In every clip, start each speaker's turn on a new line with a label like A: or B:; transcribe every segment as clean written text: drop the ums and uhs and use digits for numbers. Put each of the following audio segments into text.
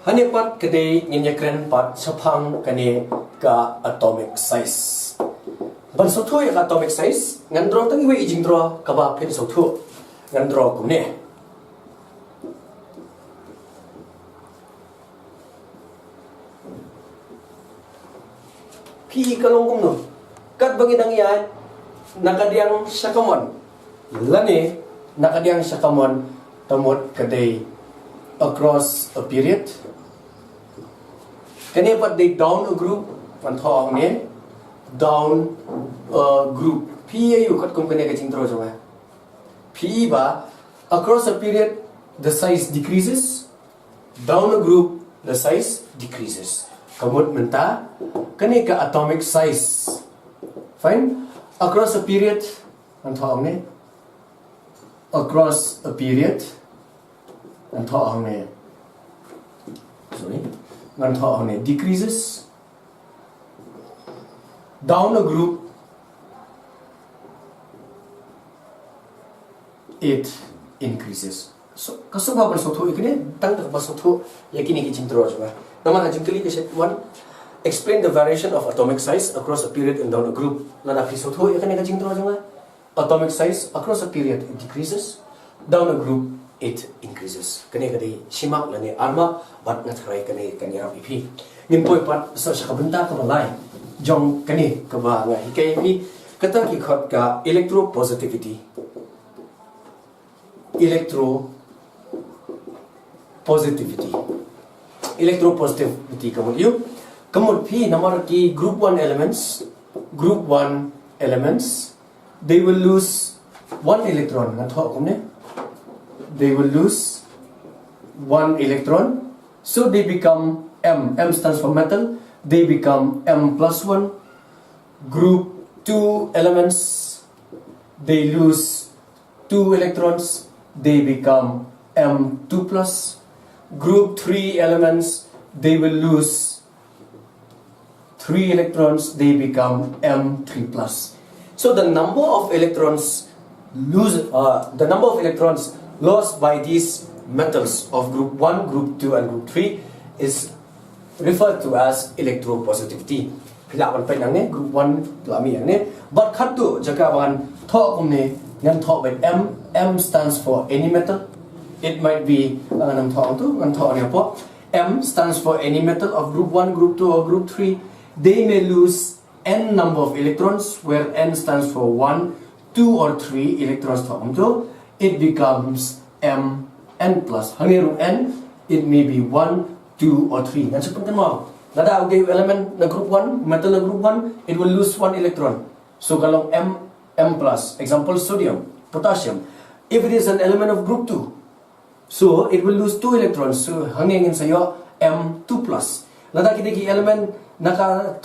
A: Hani pat kade ngin pat shaphang kane ka atomic size. Ban sothu ya atomic size ngandro tangi we ijingdro kaba phin sothu ngandro kumne. Pi kalong kumno kat bagi dang yan nakadiang shakamon lane nakadiang shakamon tamot kade across a period. Can you put they down a group? One thong ne down a group. P you cut kum kene kaching tro jama. P ba across a period the size decreases. Down a group the size decreases. Kamut menta kene ka atomic size. Fine. Across a period one thong ne across a period. Sorry, decreases. Down a group, it increases. So, kasubha ban sotho ikne tang tak ba sotho yakini ki chintro jwa. Naman ajingkali ke set 1 explain the variation of atomic size across a period and down a group. Nana ki sotho yakini ka chintro jwa. Atomic size across a period it decreases. Down a group it increases. Kani kadi simak lani arma bat natrai kani ram ipi. Nimpoi pat sa sakabenta ka malai. Jong kani kaba nga hikay mi kata ki khot ka electropositivity. Electropositivity kamut yu. Kamut pi namar ki group 1 elements they will lose 1 electron nga tho kumne. They will lose 1 electron, so they become M. M stands for metal. They become M plus 1. Group 2 elements, they lose 2 electrons. They become M2 plus. Group 3 elements, they will lose 3 electrons. They become M3 plus. So the number of electrons lost by these metals of group 1, group 2 and group 3 is referred to as electropositivity. Pilawan pa nang group 1 lami yang ne. But khatu jakawan tho kumne ngan tho by M. M stands for any metal. It might be nang tho tu ngan tho ne po. M stands for any metal of group 1, group 2 or group 3. They may lose n number of electrons where n stands for 1, 2 or 3 electrons tho. It becomes M n plus. Hangiru n, it may be 1, 2 or 3. Ngan sepunten mau. Lada okay element na group 1, metal na group 1, it will lose 1 electron. So kalau M plus, example sodium, potassium. If it is an element of group 2, so it will lose 2 electrons. So hangingin sayo M2 plus. Lada kita ki element naka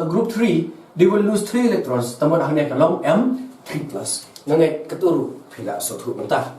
A: group 3, they will lose 3 electrons. Tamon hanging kalau M3 plus. Nangai keturu pila sothu mentah.